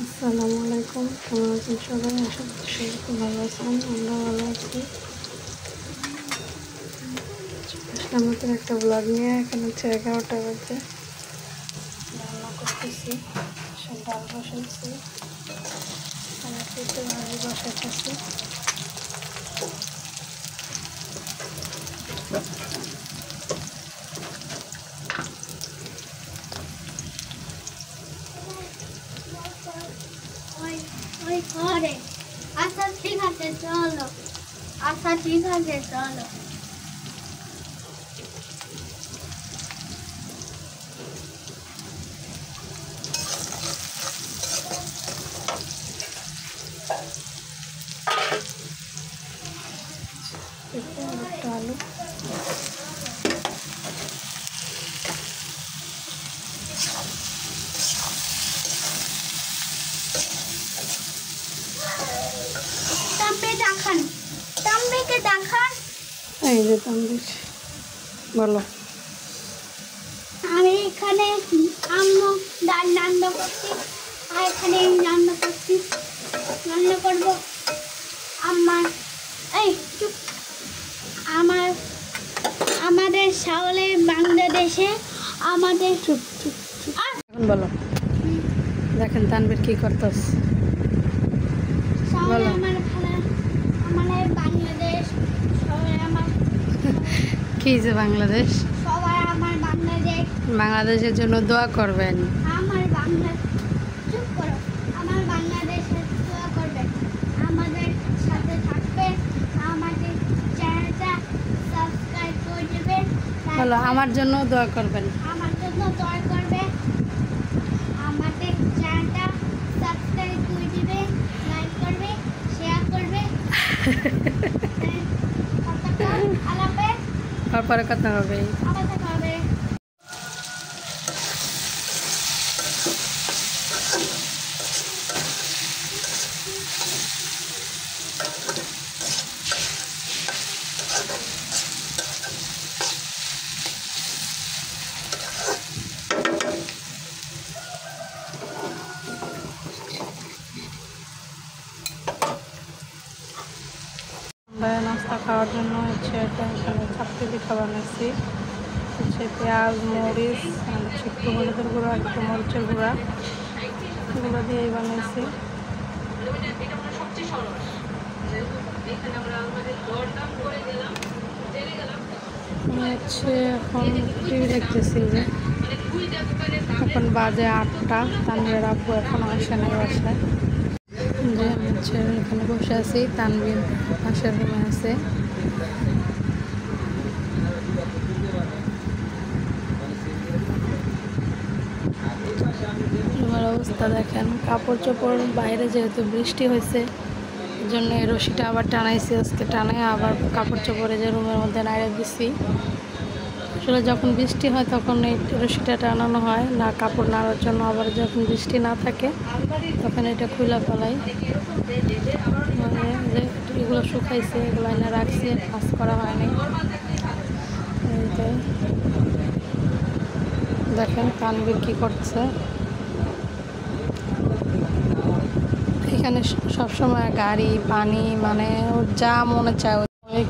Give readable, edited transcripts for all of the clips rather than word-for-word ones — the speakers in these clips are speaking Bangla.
আসসালামু আলাইকুম, কেমন আছেন সবাই? আশা করছি সবাই খুব ভালো আছেন। আমরা ভালো আছি। আসলাম নতুন একটা ব্লগ নিয়ে। এখন হচ্ছে 11টা বাজে, রান্না করতেছি। সব ডাল বসাইছি, পেঁপে ভাজি বসাইতেছি। আচ্ছা ঠিক আছে চলো। আচ্ছা ঠিক আছে চলো। পেঁপে আর একটা আলু। তাম্বে দেখান, তাম্বেকে দেখান। এই যে তানভীর, বলো। আমি এখানে আম্মু ডাল রান্না করছি, আর এখানে রান্না করছি, রান্না করবো। আমার এই চুপ। আমার আমাদের শহরে বাংলাদেশে আমাদের চুপ চুপ চুপ। এখন বলো। দেখেন তানভীর কি করতেছ। শহরে বলো। আমার আমাদের বাংলাদেশ শহরে আমার কি যে বাংলাদেশ, সবাই আমার বাংলাদেশ বাংলাদেশের জন্য দোয়া করবেন। আমার চুপ করো। আমার বাংলাদেশের দোয়া করবে, আমাদের সাথে থাকবে, আমাদের চ্যানেলটা সাবস্ক্রাইব করে দেবে, বলো, আমার জন্য দোয়া করবেন। আমার জন্য দোয়া করবে, আমাদের চ্যানেলটা সাবস্ক্রাইব করে দেবে, লাইক করবে, শেয়ার করবে। আলাপে তারপরে কথা হবে। আবার দেখা হবে। আমরা নাস্তা খাওয়ার জন্য হচ্ছে এখানে চাপটি পিঠা বানাচ্ছি। হচ্ছে পেঁয়াজ, মরিচ, হচ্ছে একটু হলুদের গুঁড়া, একটু মরিচের গুঁড়া, এগুলো দিয়েই বানিয়েছি। আমি হচ্ছে এখন টিভি দেখতেছি। যে এখন বাজে 8টা, তানভীর আব্বু এখন আসে নাই বাসায়। যে আমি হচ্ছে এখানে বসে আছি, তানভীর পাশের রুমে আছে। আমার অবস্থা দেখেন, কাপড় চোপড় বাইরে যেহেতু বৃষ্টি হয়েছে, এই জন্য এই রশিটা আবার টানাইছি। আজকে টানাই আবার কাপড় চোপড়ে যে রুমের মধ্যে নাড়িয়ে দিচ্ছি। আসলে যখন বৃষ্টি হয় তখন এই রশিটা টানানো হয় না কাপড় নাড়ার জন্য, আবার যখন বৃষ্টি না থাকে তখন এটা খুলে ফেলাই। মানে যে এগুলো শুকাইছে, এগুলো এনে রাখছি, কাজ করা হয়নি। এইটাই দেখেন তানভীর কি করছে। এখানে সবসময় গাড়ি, পানি, মানে ওর যা মনে চায়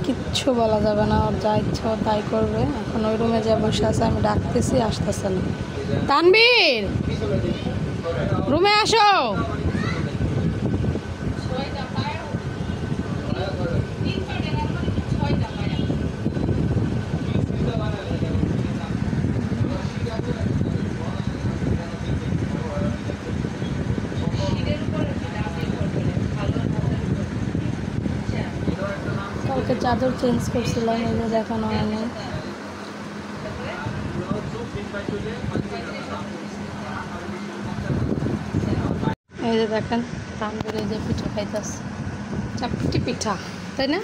কিচ্ছু বলা যাবে না, ওর যা ইচ্ছা ও তাই করবে। এখন ওই রুমে যা বসে আছে, আমি ডাকতেছি, আসতেছে না। তানভীর, রুমে আসো। কালকে চাদর চেঞ্জ করছিলাম, এই যে দেখানো হয়নি। এই যে দেখেন তানভীর এই যে পিঠা খাইতেছে, চাপটি পিঠা, তাই না?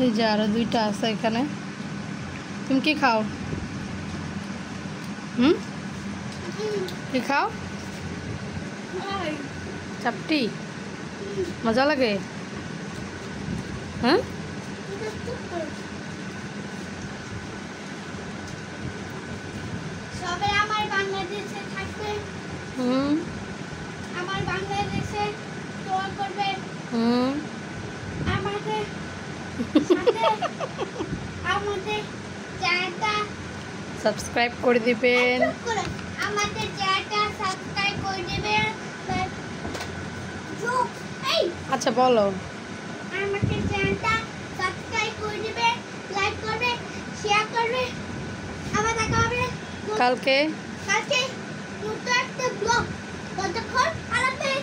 এই যে আরো 2টা আছে এখানে। তুমি কি খাও? কি খাও? চাপটি মজা লাগে? হ্যাঁ, সবাই আমার বাংলাদেশে থাকবে। হুম। আমার করবেন হুম আমাদের সাথে আমাদের চ্যানেলটা সাবস্ক্রাইব করে দিবেন। চুপ করো। আমাদের চ্যানেলটা সাবস্ক্রাইব করে দিবেন চুপ এই আচ্ছা বলো। আমাদের চ্যানেলটা সাবস্ক্রাইব করে দিবেন লাইক করবে শেয়ার করবে আবার দেখা হবে কালকে কালকে নতুন একটা ব্লগ ততক্ষণ আল্লাহ হাফেজ।